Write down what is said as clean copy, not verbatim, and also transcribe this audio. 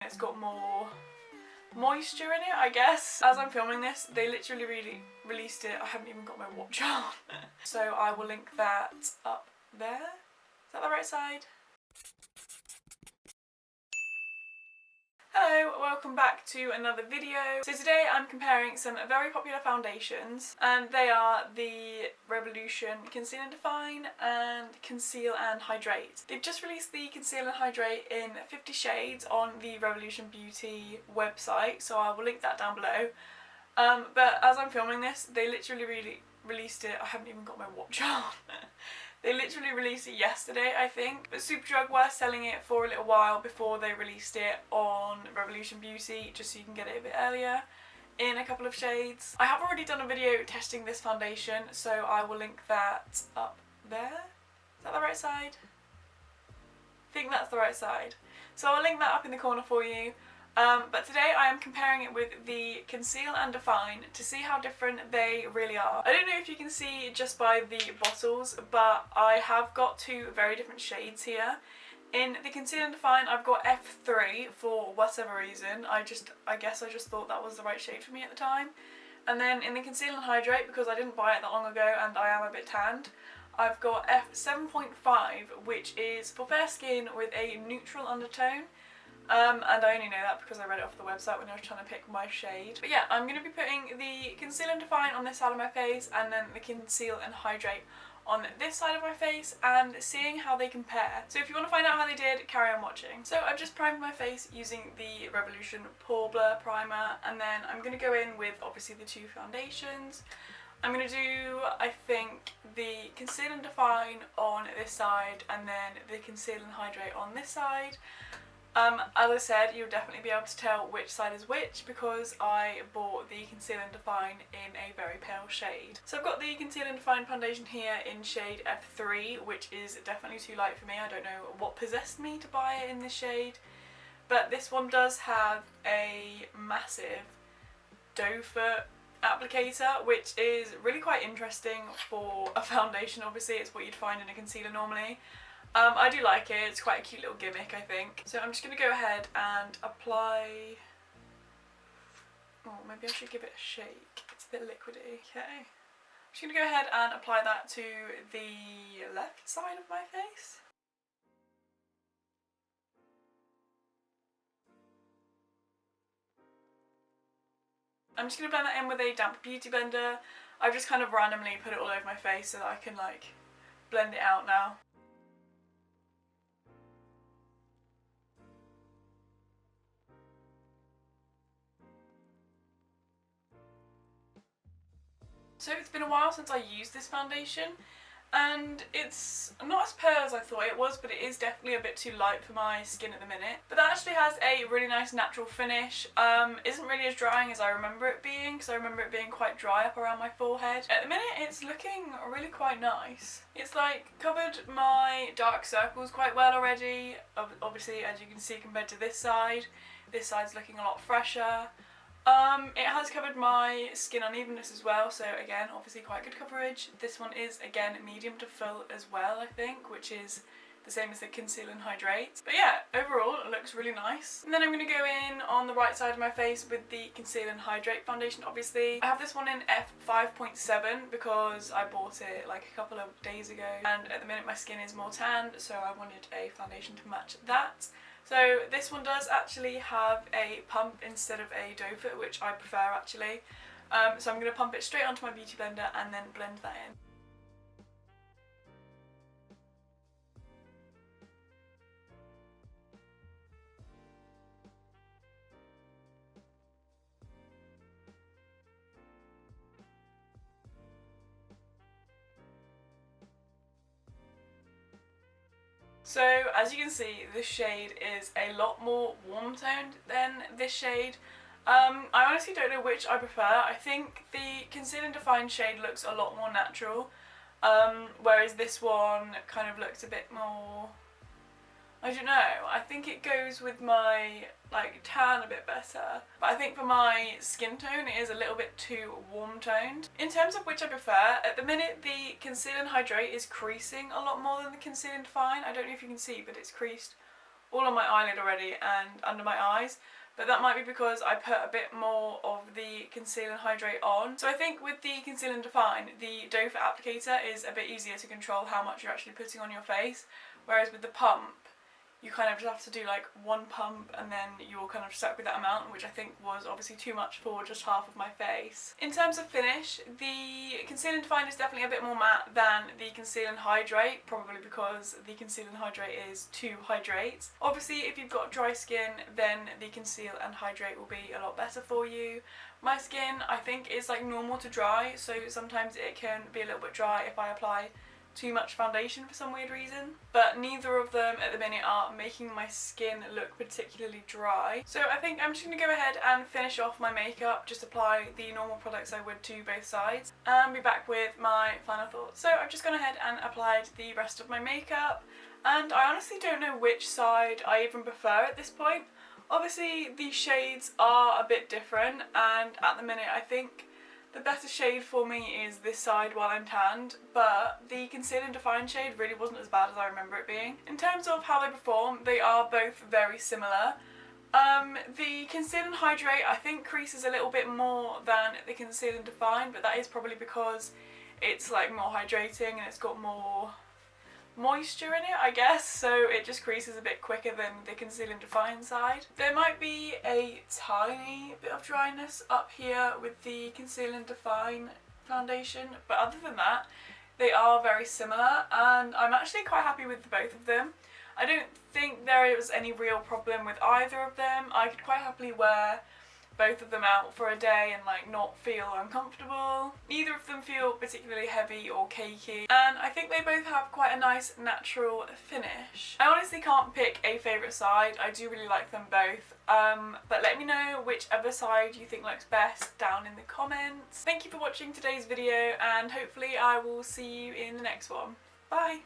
it's got more moisture in it, I guess. As I'm filming this, they literally released it. I haven't even got my watch on. So I will link that up there. Is that the right side? Hello, welcome back to another video. So today I'm comparing some very popular foundations, and they are the Revolution Conceal and Define and Conceal and Hydrate. They've just released the Conceal and Hydrate in 50 shades on the Revolution Beauty website, so I will link that down below. But as I'm filming this, they literally released it. I haven't even got my watch on. They literally released it yesterday, I think. But Superdrug were selling it for a little while before they released it on Revolution Beauty, just so you can get it a bit earlier in a couple of shades. I have already done a video testing this foundation, so I will link that up there. Is that the right side? I think that's the right side. So I'll link that up in the corner for you. But today I am comparing it with the Conceal and Define to see how different they really are. I don't know if you can see just by the bottles, but I have got two very different shades here. In the Conceal and Define I've got F3 for whatever reason. I guess I just thought that was the right shade for me at the time. And then in the Conceal and Hydrate, because I didn't buy it that long ago and I am a bit tanned, I've got F7.5, which is for fair skin with a neutral undertone. And I only know that because I read it off the website when I was trying to pick my shade. But yeah, I'm going to be putting the Conceal and Define on this side of my face and then the Conceal and Hydrate on this side of my face and seeing how they compare. So if you want to find out how they did, carry on watching. So I've just primed my face using the Revolution Pore Blur Primer, and then I'm going to go in with obviously the two foundations. I'm going to do, I think, the Conceal and Define on this side and then the Conceal and Hydrate on this side. As I said, you'll definitely be able to tell which side is which because I bought the Conceal and Define in a very pale shade. So I've got the Conceal and Define foundation here in shade F3, which is definitely too light for me. I don't know what possessed me to buy it in this shade, but this one does have a massive doe foot applicator, which is really quite interesting for a foundation. Obviously it's what you'd find in a concealer normally. I do like it, it's quite a cute little gimmick I think. So I'm just going to go ahead and apply, oh maybe I should give it a shake, it's a bit liquidy. Okay, I'm just going to go ahead and apply that to the left side of my face. I'm just going to blend that in with a damp beauty blender. I've just kind of randomly put it all over my face so that I can like blend it out now. So it's been a while since I used this foundation and it's not as pale as I thought it was, but it is definitely a bit too light for my skin at the minute. But that actually has a really nice natural finish. Isn't really as drying as I remember it being, because I remember it being quite dry up around my forehead. At the minute it's looking really quite nice. It's like covered my dark circles quite well already, obviously as you can see compared to this side's looking a lot fresher. It has covered my skin unevenness as well, so again, obviously quite good coverage. This one is, again, medium to full as well, I think, which is the same as the Conceal and Hydrate. But yeah, overall, it looks really nice. And then I'm going to go in on the right side of my face with the Conceal and Hydrate foundation, obviously. I have this one in F5.7 because I bought it like a couple of days ago, and at the minute my skin is more tanned, so I wanted a foundation to match that. So this one does actually have a pump instead of a doe foot, which I prefer actually. So I'm going to pump it straight onto my beauty blender and then blend that in. So as you can see, this shade is a lot more warm toned than this shade. I honestly don't know which I prefer. I think the Conceal and Define shade looks a lot more natural, whereas this one kind of looks a bit more, I don't know, I think it goes with my like tan a bit better, but I think for my skin tone it is a little bit too warm toned. In terms of which I prefer, at the minute the Conceal and Hydrate is creasing a lot more than the Conceal and Define. I don't know if you can see, but it's creased all on my eyelid already and under my eyes, but that might be because I put a bit more of the Conceal and Hydrate on. So I think with the Conceal and Define, the doe foot applicator is a bit easier to control how much you're actually putting on your face, whereas with the pump, you kind of just have to do like one pump and then you're kind of stuck with that amount, which I think was obviously too much for just half of my face. In terms of finish, the Conceal and Define is definitely a bit more matte than the Conceal and Hydrate, probably because the Conceal and Hydrate is to hydrate. Obviously, if you've got dry skin, then the Conceal and Hydrate will be a lot better for you. My skin, I think, is like normal to dry, so sometimes it can be a little bit dry if I apply too much foundation for some weird reason, but neither of them at the minute are making my skin look particularly dry. So I think I'm just going to go ahead and finish off my makeup, just apply the normal products I would to both sides, and be back with my final thoughts. So I've just gone ahead and applied the rest of my makeup, and I honestly don't know which side I even prefer at this point. Obviously the shades are a bit different, and at the minute I think the better shade for me is this side while I'm tanned, but the Conceal and Define shade really wasn't as bad as I remember it being. In terms of how they perform, they are both very similar. The Conceal and Hydrate I think creases a little bit more than the Conceal and Define, but that is probably because it's like more hydrating and it's got more moisture in it, I guess, so it just creases a bit quicker than the Conceal and Define side. There might be a tiny bit of dryness up here with the Conceal and Define foundation, but other than that, they are very similar, and I'm actually quite happy with both of them. I don't think there was any real problem with either of them. I could quite happily wear both of them out for a day and like not feel uncomfortable. Neither of them feel particularly heavy or cakey, and I think they both have quite a nice natural finish. I honestly can't pick a favourite side. I do really like them both, but let me know whichever side you think looks best down in the comments. Thank you for watching today's video, and hopefully I will see you in the next one. Bye!